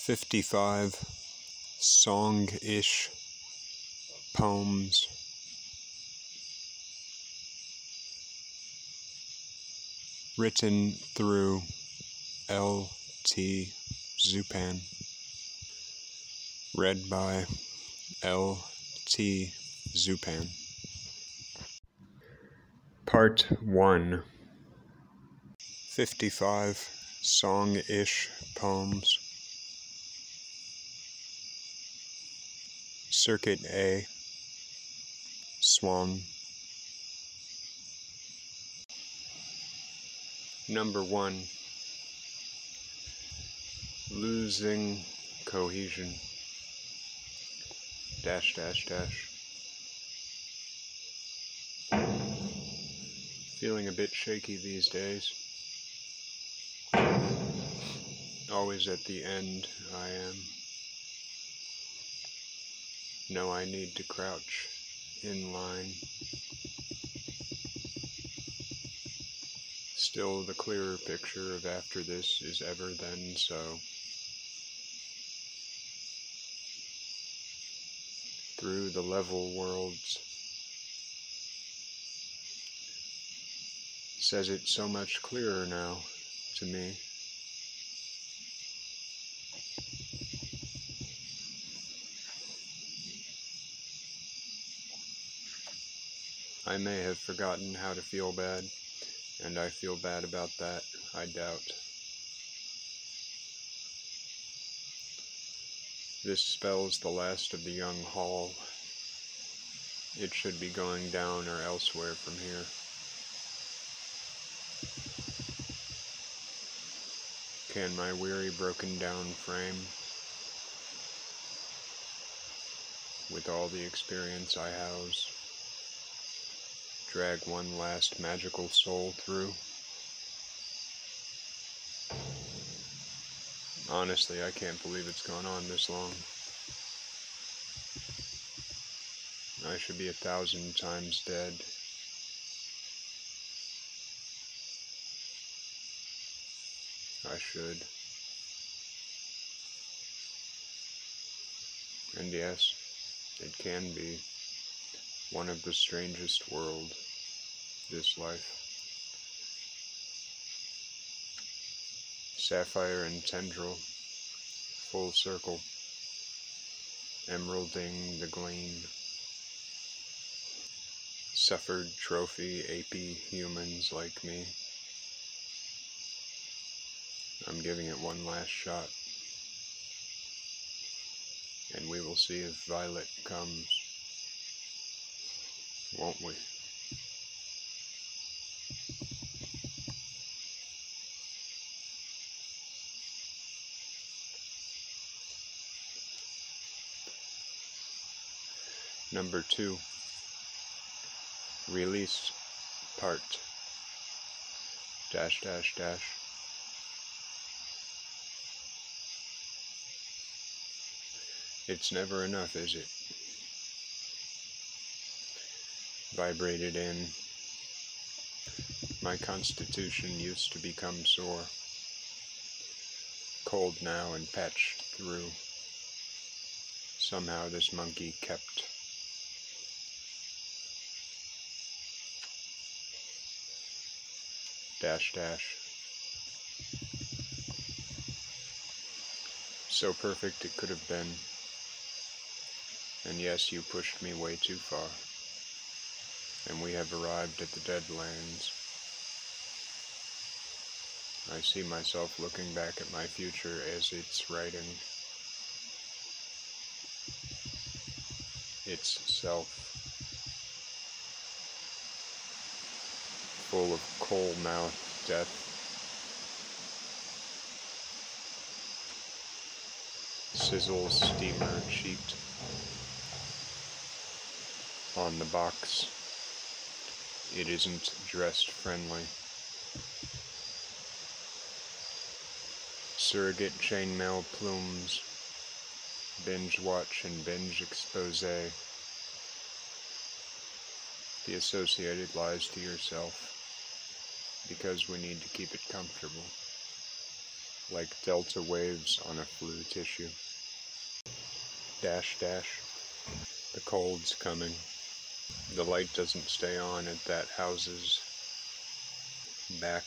55 Songish poems written through L.T. Zupan, read by L.T. Zupan. Part 1. 55 Songish poems. Circuit A, Swan. Number 1. Losing cohesion. Dash, dash, dash. Feeling a bit shaky these days. Always at the end, I am. Know I need to crouch in line. Still, the clearer picture of after this is ever then so. Through the level worlds. Says it so much clearer now to me. I may have forgotten how to feel bad, and I feel bad about that, I doubt. This spells the last of the young hall. It should be going down or elsewhere from here. Can my weary, broken down frame, with all the experience I house, drag one last magical soul through? Honestly, I can't believe it's gone on this long. I should be 1,000 times dead. I should. And yes, it can be one of the strangest worlds, this life. Sapphire and tendril, full circle, emeralding the gleam. Suffered trophy, apey humans like me. I'm giving it one last shot, and we will see if Violet comes, won't we? Number 2. Release part. Dash, dash, dash. It's never enough, is it? Vibrated in. My constitution used to become sore. Cold now and patched through. Somehow this monkey kept. Dash, dash. So perfect it could have been. And yes, you pushed me way too far. And we have arrived at the Deadlands. I see myself looking back at my future as it's writing itself, full of coal-mouthed death. Sizzle steamer cheat on the box. It isn't dressed friendly. Surrogate chainmail plumes. Binge watch and binge expose. The associated lies to yourself, because we need to keep it comfortable. like delta waves on a flu tissue. Dash dash. The cold's coming. The light doesn't stay on at that house's back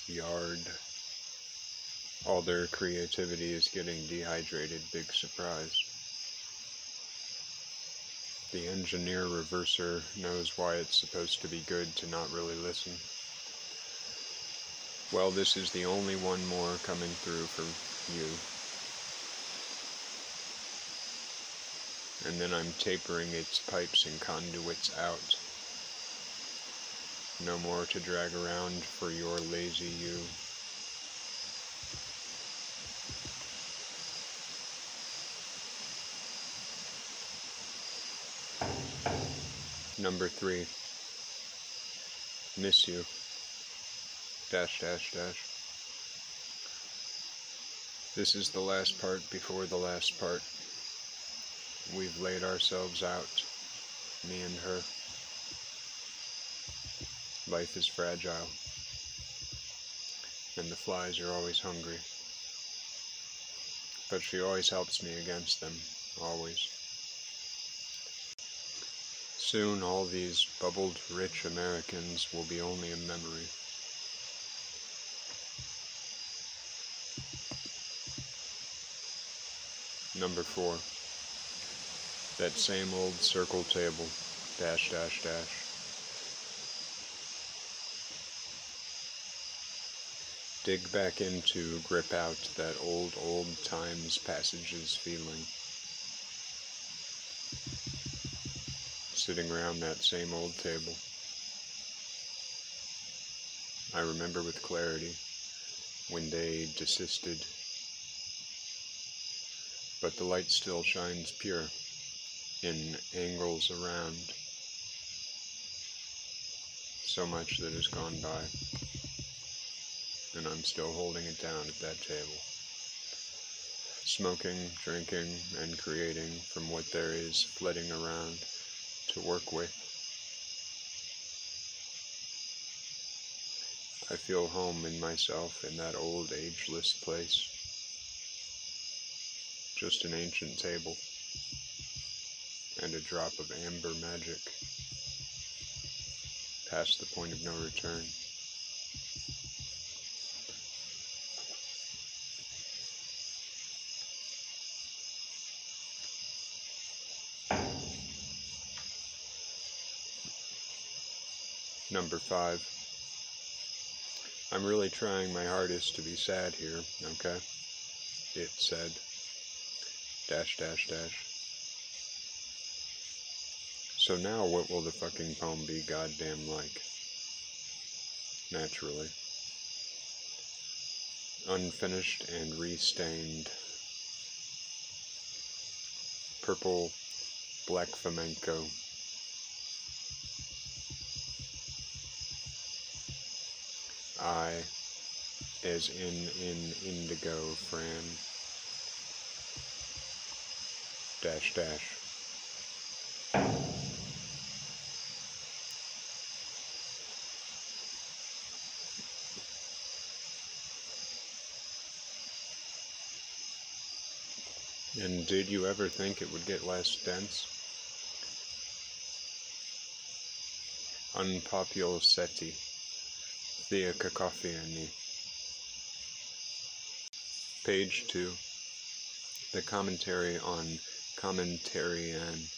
yard. All their creativity is getting dehydrated. Big surprise. The engineer reverser knows why it's supposed to be good to not really listen. Well, this is the only one more coming through for you. And then I'm tapering its pipes and conduits out. No more to drag around for your lazy you. Number 3. Miss you. Dash dash dash. This is the last part before the last part. We've laid ourselves out, me and her. Life is fragile, and the flies are always hungry. But she always helps me against them, always. Soon all these bubbled rich Americans will be only a memory. Number 4. That same old circle table, dash dash dash. Dig back into, grip out that old times passages feeling. Sitting around that same old table. I remember with clarity when they desisted, but the light still shines pure in angles around. So much that has gone by, and I'm still holding it down at that table. Smoking, drinking, and creating from what there is flitting around to work with. I feel home in myself in that old ageless place. Just an ancient table and a drop of amber magic past the point of no return. Number 5. I'm really trying my hardest to be sad here, okay? It said, dash dash dash. So now what will the fucking poem be goddamn like? Naturally. Unfinished and restained. Purple, black flamenco. I, as in indigo, Fran. Dash dash. And did you ever think it would get less dense? Unpopular seti. Thea Cacophony. Page 2. The commentary on commentarian.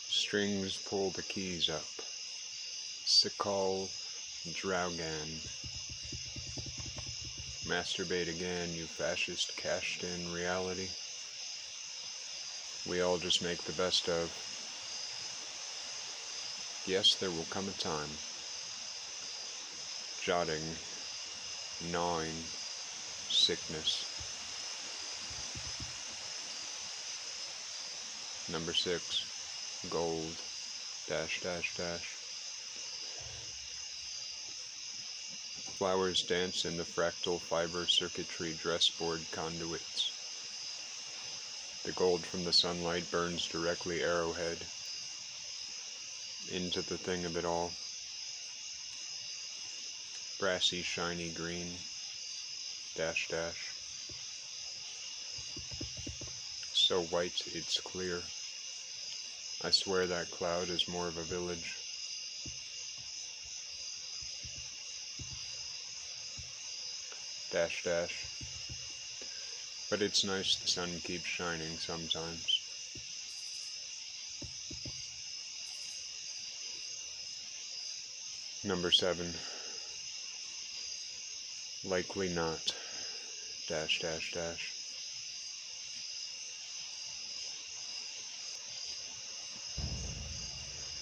Strings pull the keys up. Sikal Draugan. Masturbate again, you fascist cashed-in reality. We all just make the best of. Yes, there will come a time. Jotting, gnawing, sickness. Number 6, gold, dash dash dash. Flowers dance in the fractal fiber circuitry dressboard conduits. The gold from the sunlight burns directly arrowhead into the thing of it all. brassy, shiny green, dash dash. So white it's clear. I swear that cloud is more of a village. Dash dash. But it's nice the sun keeps shining sometimes. Number 7. Likely not. Dash dash dash.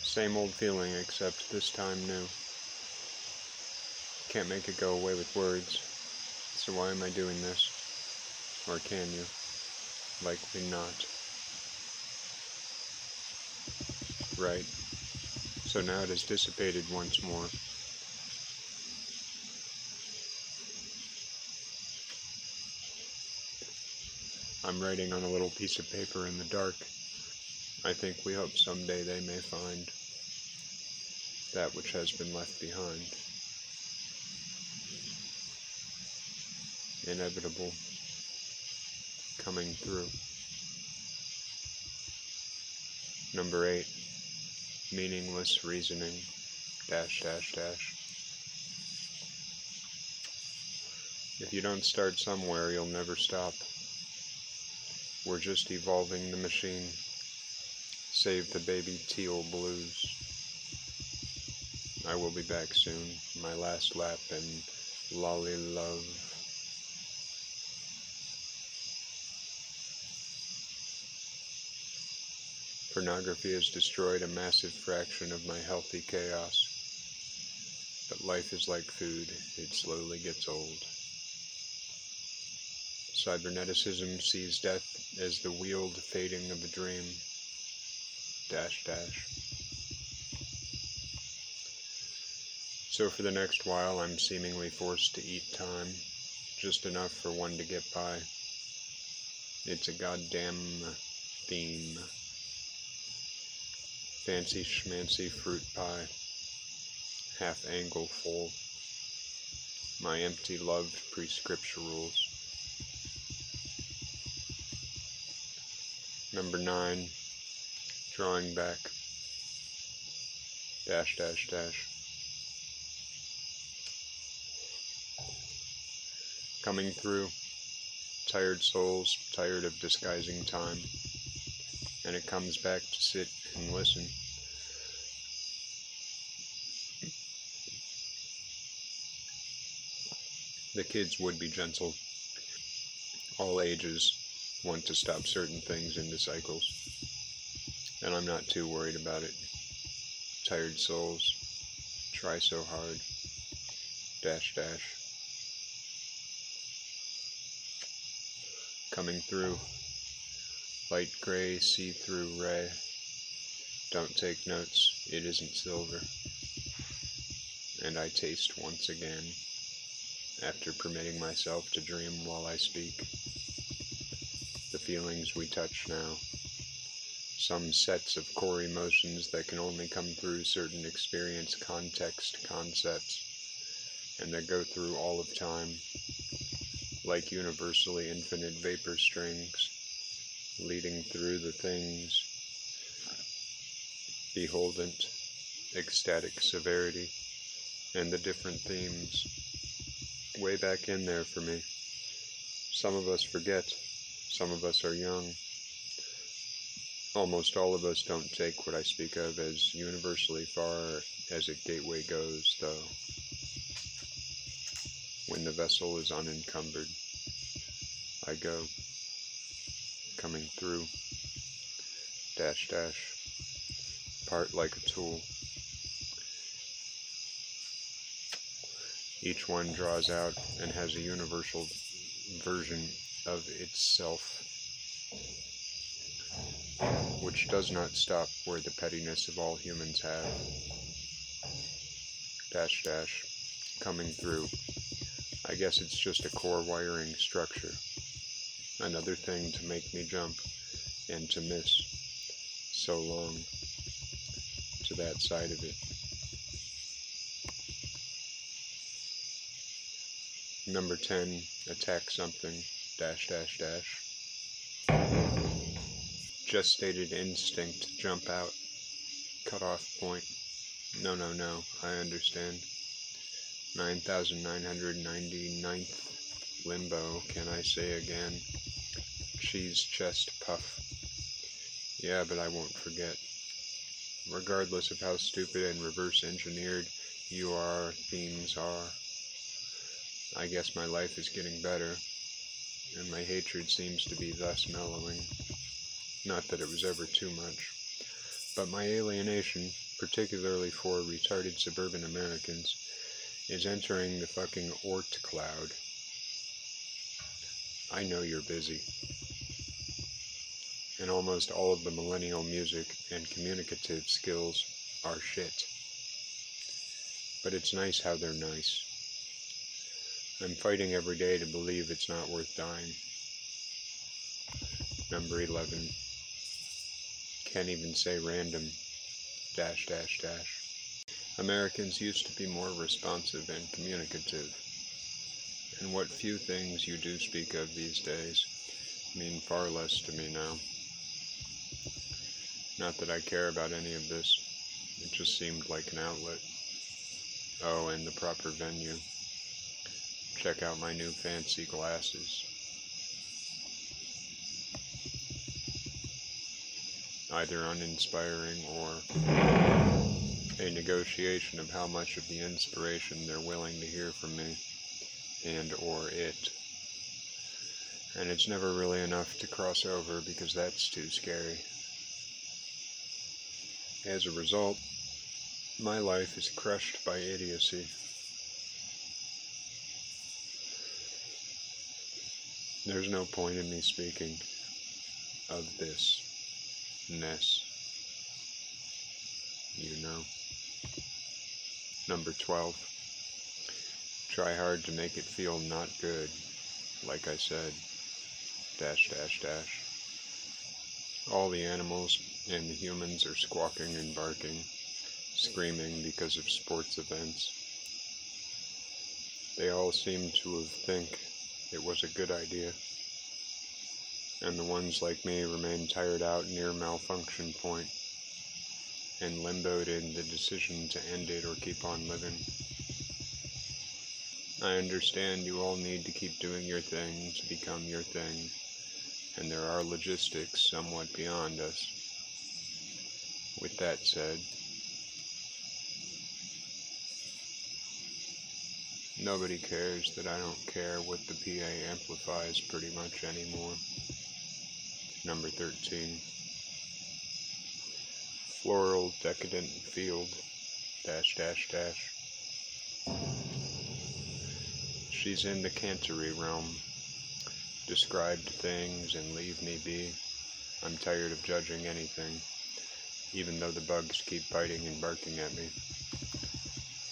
Same old feeling, except this time new. Can't make it go away with words, so why am I doing this? Or can you? Likely not. Right. So now it has dissipated once more. I'm writing on a little piece of paper in the dark. I think we hope someday they may find that which has been left behind. Inevitable. Coming through. Number 8. Meaningless reasoning. Dash dash dash. If you don't start somewhere, you'll never stop. We're just evolving the machine. Save the baby teal blues. I will be back soon. My last lap and lolly love. Pornography has destroyed a massive fraction of my healthy chaos. But life is like food. It slowly gets old. Cyberneticism sees death as the wheeled fading of a dream. Dash dash. So for the next while, I'm seemingly forced to eat time, just enough for one to get by. It's a goddamn theme. Fancy schmancy fruit pie, half angle full. My empty loved prescriptuals. Number 9, drawing back. Dash dash dash. Coming through, tired souls, tired of disguising time, and it comes back to sit and listen. The kids would be gentle. All ages want to stop certain things into cycles, and I'm not too worried about it. Tired souls, try so hard. Dash dash. Coming through, light gray, see-through ray. Don't take notes, it isn't silver. And I taste once again, after permitting myself to dream while I speak. The feelings we touch now. Some sets of core emotions that can only come through certain experience, context, concepts, and that go through all of time, like universally infinite vapor strings, leading through the things, beholdent, ecstatic severity, and the different themes, way back in there for me. Some of us forget, some of us are young. Almost all of us don't take what I speak of as universally far as a gateway goes, though. When the vessel is unencumbered, I go, coming through, dash dash, part like a tool. Each one draws out and has a universal version of itself, which does not stop where the pettiness of all humans have. Dash dash, coming through. I guess it's just a core wiring structure. Another thing to make me jump and to miss so long to that side of it. Number 10, attack something, dash dash dash. Gestated instinct, jump out, cut off point. No, I understand. 9,999th limbo, can I say again? Cheese chest puff. Yeah, but I won't forget. Regardless of how stupid and reverse engineered themes are, I guess my life is getting better, and my hatred seems to be thus mellowing. Not that it was ever too much, but my alienation, particularly for retarded suburban Americans, is entering the fucking Oort cloud. I know you're busy. And almost all of the millennial music and communicative skills are shit. But it's nice how they're nice. I'm fighting every day to believe it's not worth dying. Number 11. Can't even say random. Dash dash dash. Americans used to be more responsive and communicative. And what few things you do speak of these days mean far less to me now. Not that I care about any of this. It just seemed like an outlet. Oh, and the proper venue. Check out my new fancy glasses. Either uninspiring or a negotiation of how much of the inspiration they're willing to hear from me, and or it. And it's never really enough to cross over because that's too scary. As a result, my life is crushed by idiocy. There's no point in me speaking of this-ness, you know. Number 12. Try hard to make it feel not good, like I said. Dash dash dash. All the animals and the humans are squawking and barking, screaming because of sports events. They all seem to think it was a good idea, and the ones like me remain tired out near malfunction point and limboed in the decision to end it or keep on living. I understand you all need to keep doing your thing to become your thing, and there are logistics somewhat beyond us. With that said, nobody cares that I don't care what the PA amplifies pretty much anymore. Number 13. Floral decadent field, dash dash dash. She's in the Cantory realm. Described things and leave me be. I'm tired of judging anything, even though the bugs keep biting and barking at me.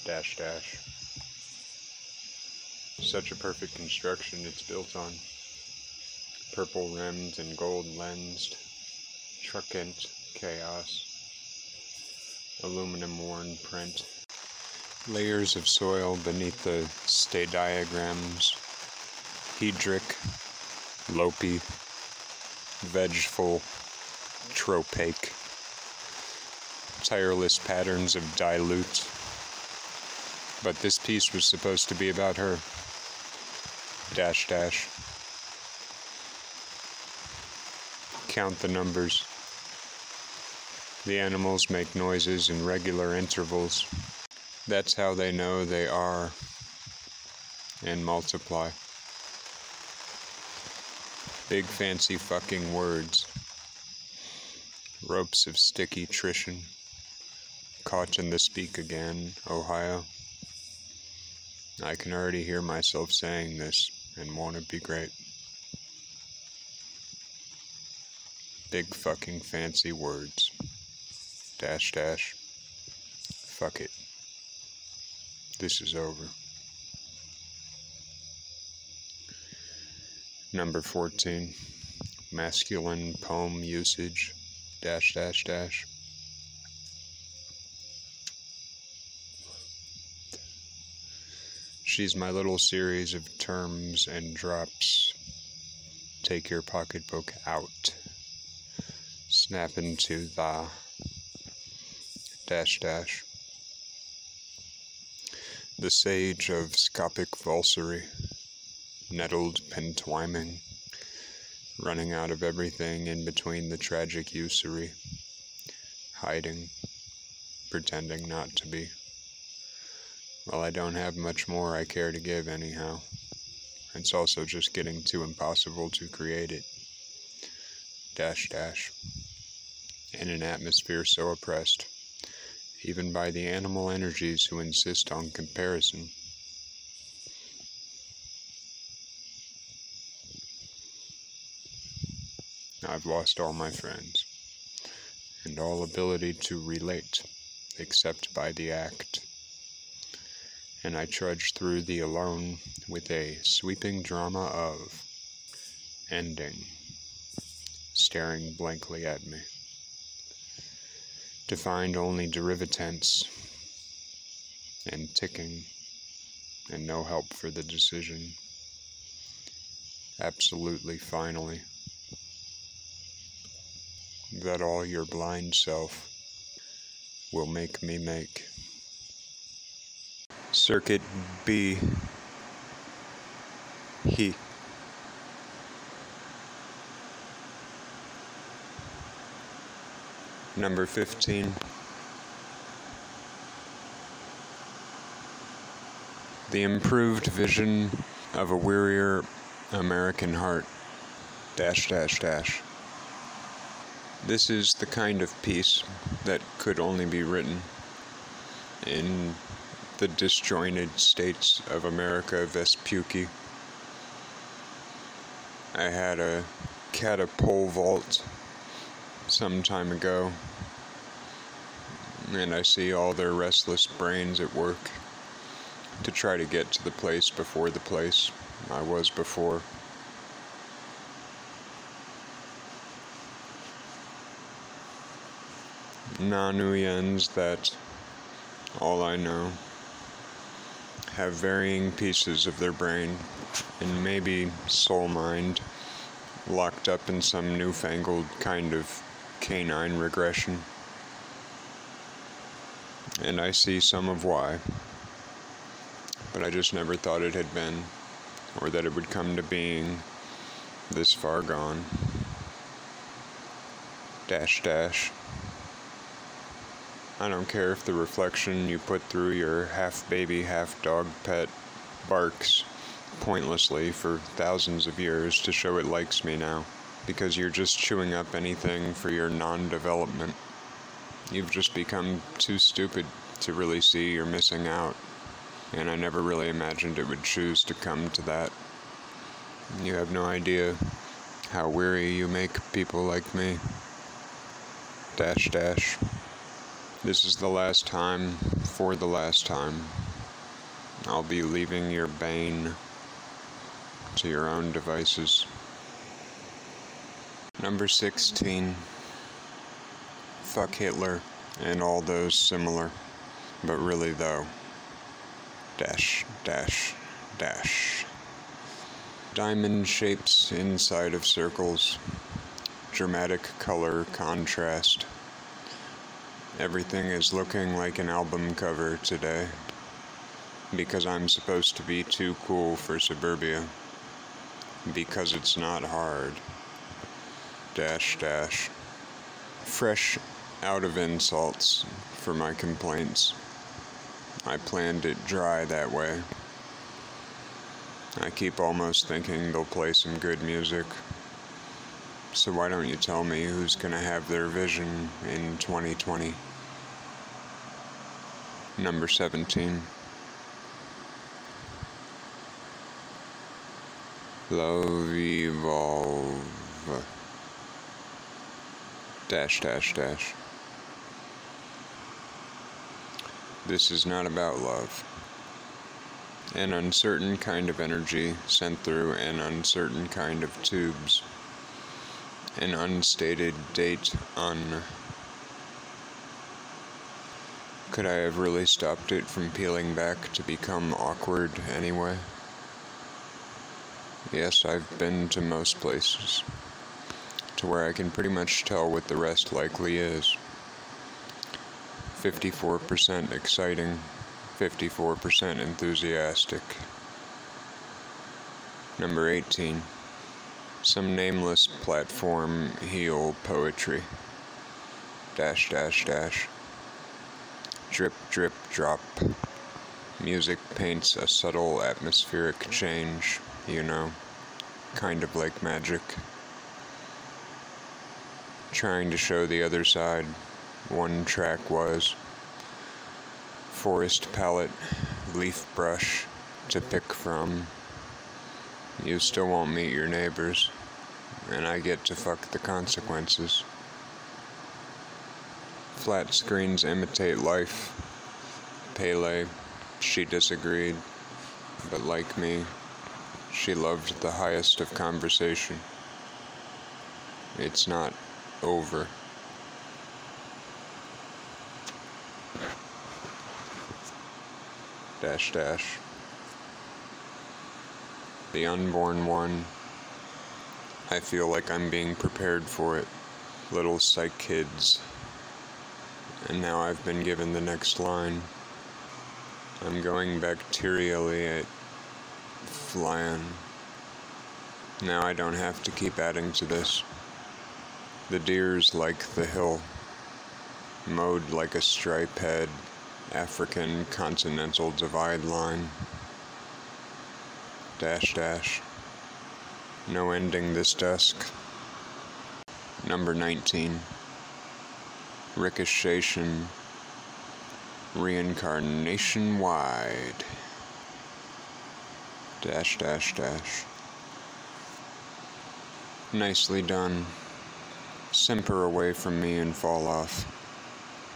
Dash dash. Such a perfect construction it's built on. Purple rimmed and gold lensed. Truculent chaos. Aluminum worn print. Layers of soil beneath the stay diagrams. Hedric. Lopy. Vegeful. Tropaque. Tireless patterns of dilute. But this piece was supposed to be about her. Dash dash. Count the numbers. The animals make noises in regular intervals. That's how they know they are and multiply. Big fancy fucking words. Ropes of sticky trition. Caught in the speak again, Ohio. I can already hear myself saying this, and won't it be great? Big fucking fancy words. Dash dash. Fuck it. This is over. Number 14. Masculine poem usage. Dash dash dash. She's my little series of terms and drops. Take your pocketbook out. Snap into the ... The sage of scopic valsery, nettled pentwiming, running out of everything in between the tragic usury, hiding, pretending not to be. Well, I don't have much more I care to give anyhow. It's also just getting too impossible to create it. ... In an atmosphere so oppressed, even by the animal energies who insist on comparison. I've lost all my friends, and all ability to relate, except by the act. And I trudge through the alone with a sweeping drama of ending, staring blankly at me, to find only derivatents and ticking, and no help for the decision. Absolutely, finally, that all your blind self will make me make. Circuit B. He. Number 15. The improved vision of a wearier American heart. ... This is the kind of piece that could only be written in the disjointed states of America Vespucci. I had a catapole vault some time ago, and I see all their restless brains at work to try to get to the place before the place I was before. Non-Uyens that, all I know, have varying pieces of their brain, and maybe soul-mind, locked up in some newfangled kind of canine regression. And I see some of why, but I just never thought it had been, or that it would come to being this far gone. ... I don't care if the reflection you put through your half-baby, half-dog pet barks pointlessly for thousands of years to show it likes me now, because you're just chewing up anything for your non-development. You've just become too stupid to really see you're missing out, and I never really imagined it would choose to come to that. You have no idea how weary you make people like me. ... This is the last time, for the last time, I'll be leaving your bane to your own devices. Number 16. Fuck Hitler and all those similar, but really though. ... Diamond shapes inside of circles, dramatic color contrast. Everything is looking like an album cover today, because I'm supposed to be too cool for suburbia, because it's not hard. ... Fresh out of insults for my complaints. I planned it dry that way. I keep almost thinking they'll play some good music. So why don't you tell me who's gonna have their vision in 2020? Number 17. Love evolve. ... This is not about love. An uncertain kind of energy sent through an uncertain kind of tubes. An unstated date Could I have really stopped it from peeling back to become awkward anyway? Yes, I've been to most places, to where I can pretty much tell what the rest likely is. 54% exciting, 54% enthusiastic. Number 18. Some nameless platform heel poetry. Dash, dash, dash. Drip, drip, drop. Music paints a subtle atmospheric change, you know, kind of like magic. Trying to show the other side. One track was forest palette, leaf brush to pick from. You still won't meet your neighbors, and I get to fuck the consequences. Flat screens imitate life. Pele, she disagreed, but like me, she loved the highest of conversation. It's not over. Dash dash. The unborn one. I feel like I'm being prepared for it. Little psych kids. And now I've been given the next line. I'm going bacterially at flying. Now I don't have to keep adding to this. The deer's like the hill, mowed like a stripe-head African continental divide line. Dash dash. No ending this dusk. Number 19. Ricochet. Reincarnation wide. Dash dash dash. Nicely done. Simper away from me and fall off.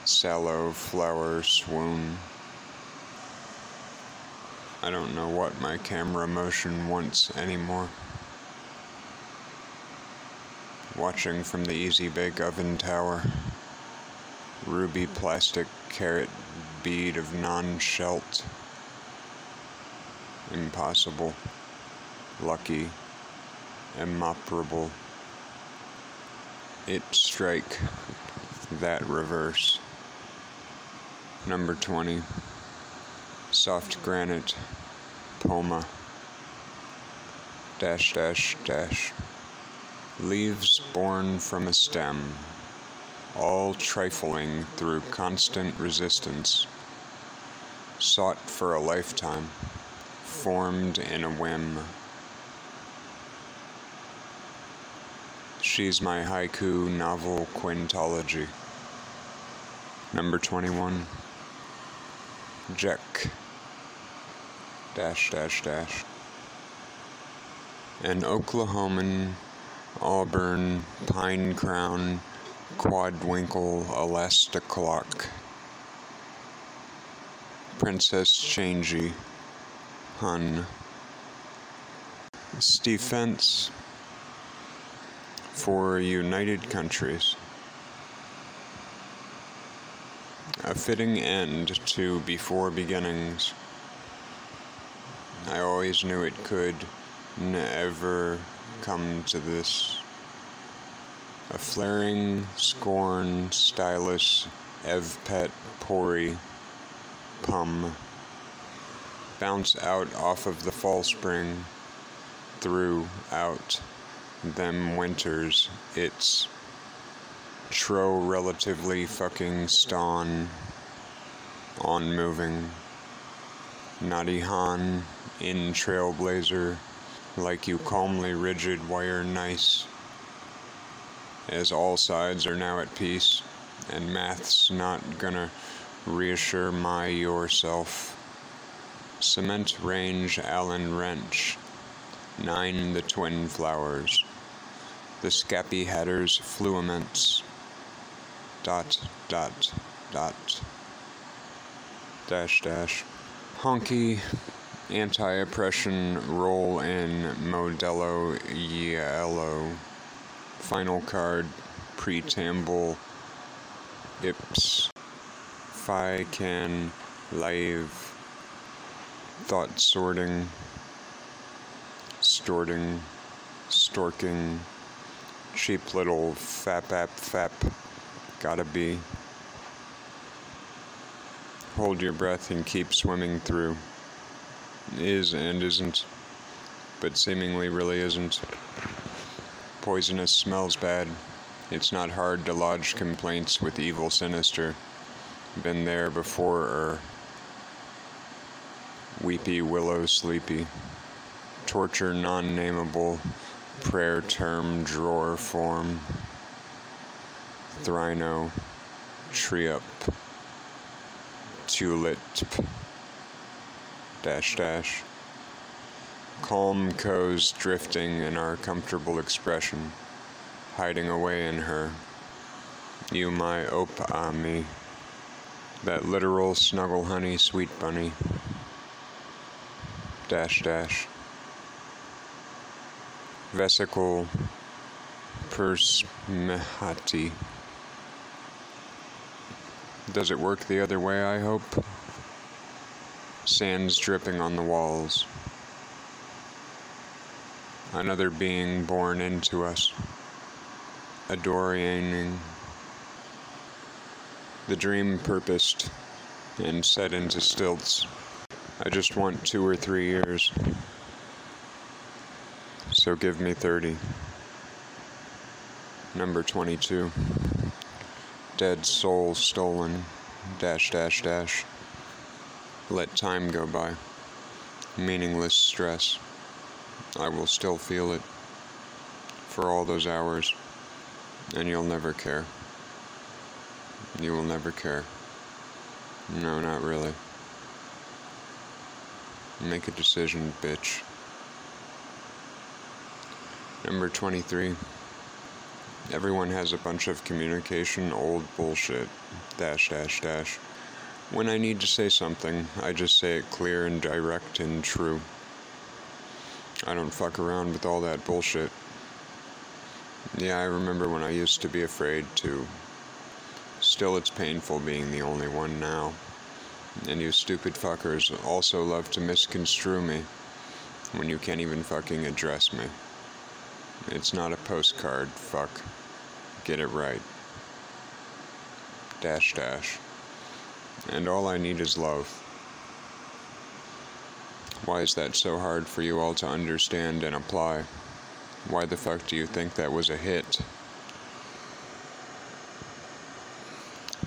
Sallow flower swoon. I don't know what my camera motion wants anymore. Watching from the Easy Bake Oven tower. Ruby plastic carrot bead of non-shelt. Impossible. Lucky. Immoperable. It strike. That reverse. Number 20. Soft granite. Poma. Dash dash dash. Leaves born from a stem. All trifling through constant resistance. Sought for a lifetime. Formed in a whim. She's my haiku novel quintology. Number 21. Jack. Dash dash dash. An Oklahoman, auburn, pine crown, quadwinkle elasticlock. Princess Changey. Hun. Defense for United Countries. A fitting end to before beginnings. I always knew it could never come to this. A flaring scorn, stylus, evpet, pori, pum. Bounce out off of the fall spring, through, out, them winters, it's tro relatively fucking ston, on moving, naughty Han, in trailblazer, like you calmly rigid wire nice, as all sides are now at peace, and math's not gonna reassure my yourself. Cement range Allen wrench. 9 the twin flowers. The scappy hatter's fluaments. Dot, dot, dot. Dash, dash. Honky. Anti-oppression roll in Modelo Yellow. Final card. Preamble. Ips. I can live thought sorting, storking, cheap little fap, gotta be. Hold your breath and keep swimming through. Is and isn't, but seemingly really isn't. Poisonous smells bad. It's not hard to lodge complaints with evil sinister. Been there before, weepy willow sleepy. Torture non-nameable, prayer term drawer form. Thrino, triup, tulip, -- calm co's drifting in our comfortable expression, hiding away in her. You my me, that literal snuggle honey sweet bunny. -- vesicle persmehati. Does it work the other way, I hope? Sands dripping on the walls. Another being born into us. Adoring. The dream purposed and set into stilts. I just want 2 or 3 years. So give me 30. Number 22. Dead soul stolen. -- Let time go by. Meaningless stress. I will still feel it for all those hours, and you'll never care. You will never care. No, not really. Make a decision, bitch. Number 23. Everyone has a bunch of communication old bullshit. -- When I need to say something, I just say it clear and direct and true. I don't fuck around with all that bullshit. Yeah, I remember when I used to be afraid to. Still, it's painful being the only one now. And you stupid fuckers also love to misconstrue me when you can't even fucking address me. It's not a postcard, fuck. Get it right. -- And all I need is love. Why is that so hard for you all to understand and apply? Why the fuck do you think that was a hit?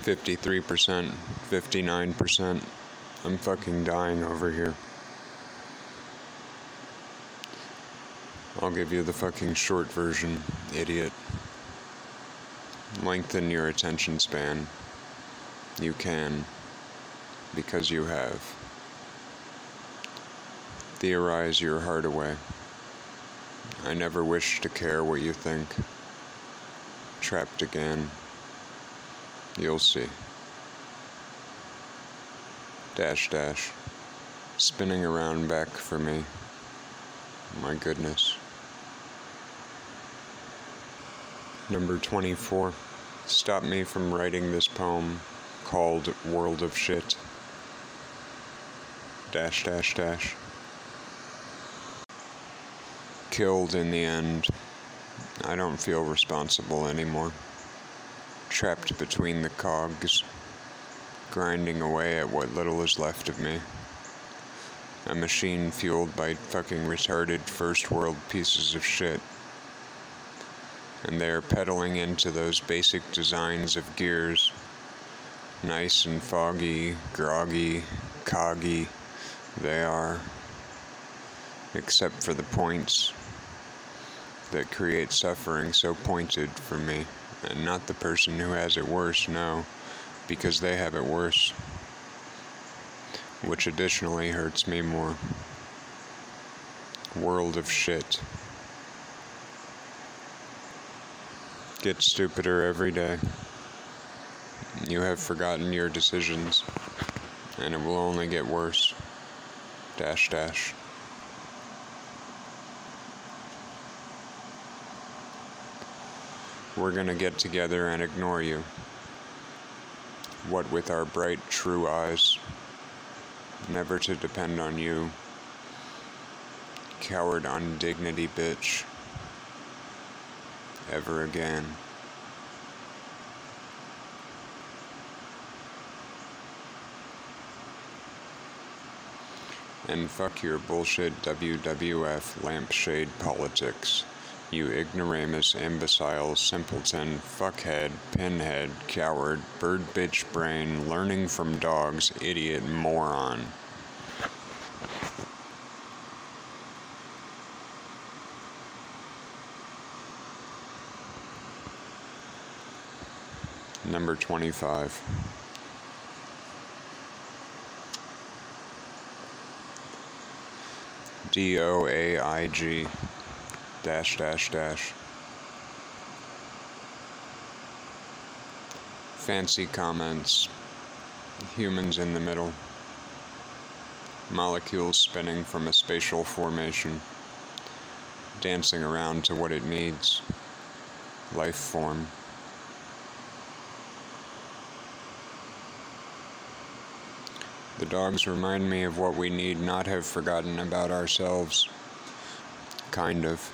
53%, 59%. I'm fucking dying over here. I'll give you the fucking short version, idiot. Lengthen your attention span. You can, because you have. Theorize your heart away. I never wish to care what you think. Trapped again. You'll see. -- Spinning around back for me. My goodness. Number 24. Stop me from writing this poem called World of Shit. -- Killed in the end. I don't feel responsible anymore. Trapped between the cogs, grinding away at what little is left of me. A machine fueled by fucking retarded first world pieces of shit. And they're pedaling into those basic designs of gears. Nice and foggy, groggy, coggy, they are. Except for the points that create suffering so pointed for me. And not the person who has it worse, no, because they have it worse. Which additionally hurts me more. World of shit. Gets stupider every day. You have forgotten your decisions, and it will only get worse. -- We're gonna get together and ignore you. what with our bright, true eyes, never to depend on you, coward undignity bitch, ever again. And fuck your bullshit WWF lampshade politics. You ignoramus, imbecile, simpleton, fuckhead, pinhead, coward, bird bitch brain, learning from dogs, idiot, moron. Number 25. DOAIG -- fancy comments, humans in the middle, molecules spinning from a spatial formation, dancing around to what it needs, life form. The dogs remind me of what we need not have forgotten about ourselves. Kind of.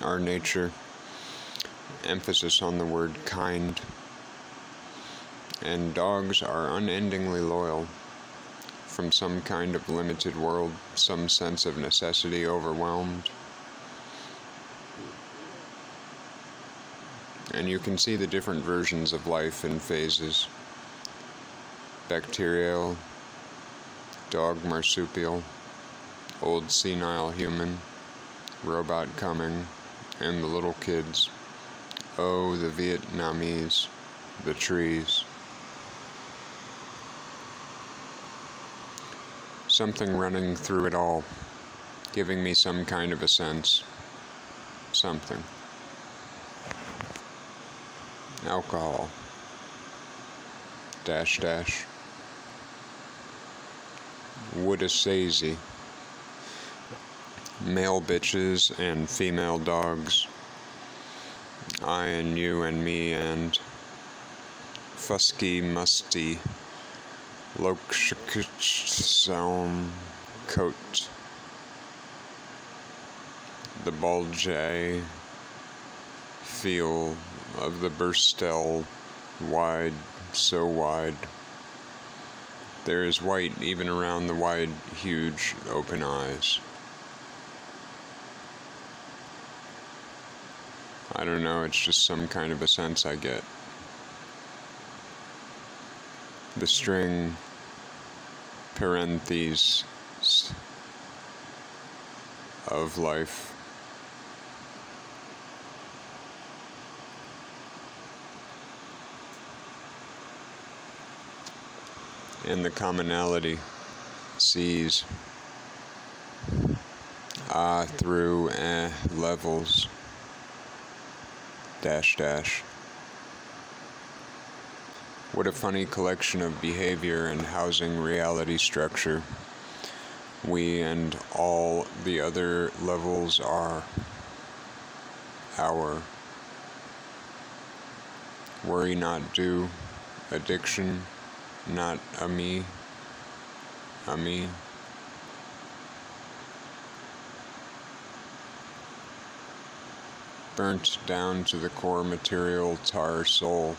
Our nature. Emphasis on the word kind. And dogs are unendingly loyal. From some kind of limited world, some sense of necessity overwhelmed. And you can see the different versions of life in phases. Bacterial, dog marsupial, old senile human, robot coming, and the little kids. Oh, the Vietnamese, the trees. Something running through it all, giving me some kind of a sense. Something. Alcohol. -- Woodasazy. Male bitches and female dogs. I and you and me and fusky musty lokshksom coat. The bulge feel of the burstel wide, so wide. There is white even around the wide, huge, open eyes. I don't know, it's just some kind of a sense I get. The string, parentheses, of life. And the commonality sees through levels -- What a funny collection of behavior and housing reality structure we and all the other levels are. Our worry not due, addiction not a me. Burnt down to the core material tar soul.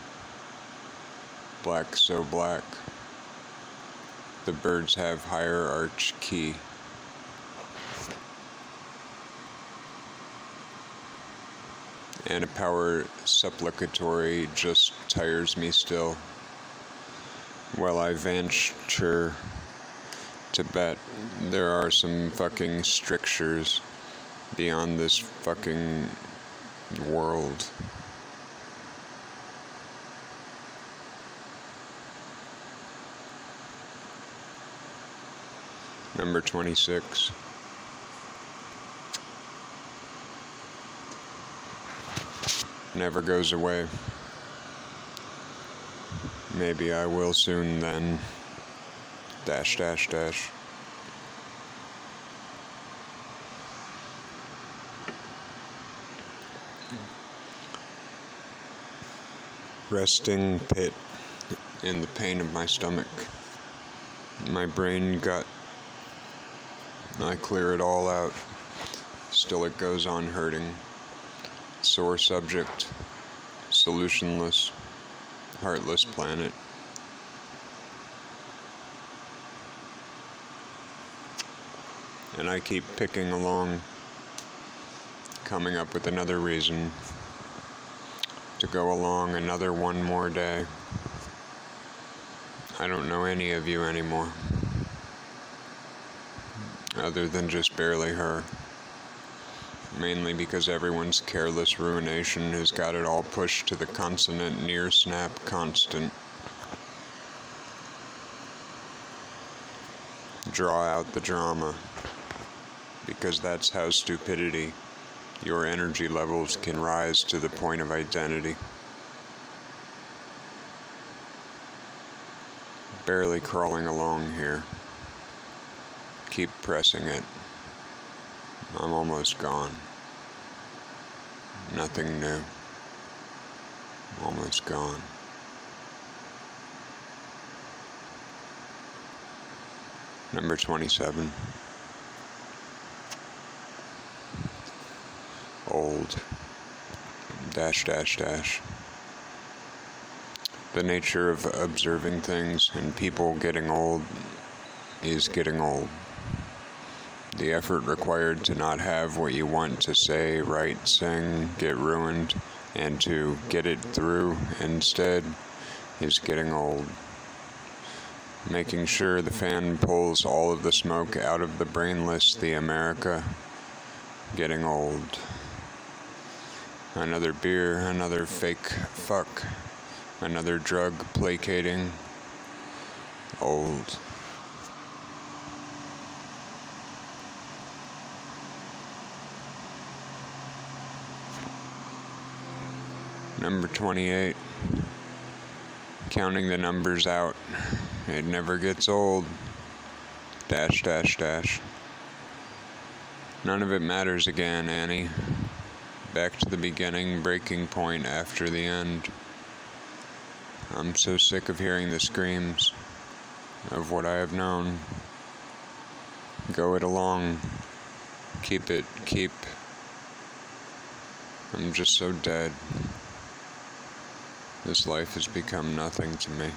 Black so black. The birds have higher arch key. And a power supplicatory just tires me still. While I venture to bet there are some fucking strictures beyond this fucking world. Number 26. Never goes away. Maybe I will soon then. -- Resting pit. and the pain of my stomach, my brain, gut. I clear it all out. Still it goes on hurting. Sore subject. Solutionless. Heartless planet. And I keep picking along, coming up with another reason to go along another one more day. I don't know any of you anymore, other than just barely her. Mainly because everyone's careless ruination has got it all pushed to the consonant near snap constant. Draw out the drama, because that's how stupidity, your energy levels can rise to the point of identity. Barely crawling along here. Keep pressing it. I'm almost gone. Nothing new. Almost gone. Number 27. Old. Dash, dash, dash. The nature of observing things and people getting old is getting old. The effort required to not have what you want to say, write, sing, get ruined, and to get it through instead is getting old. Making sure the fan pulls all of the smoke out of the brainless, the America, getting old. Another beer, another fake fuck, another drug placating, old. Number 28. Counting the numbers out. It never gets old. Dash, dash, dash. None of it matters again, Annie. Back to the beginning, breaking point after the end. I'm so sick of hearing the screams of what I have known. Go it along. Keep it, keep. I'm just so dead. This life has become nothing to me.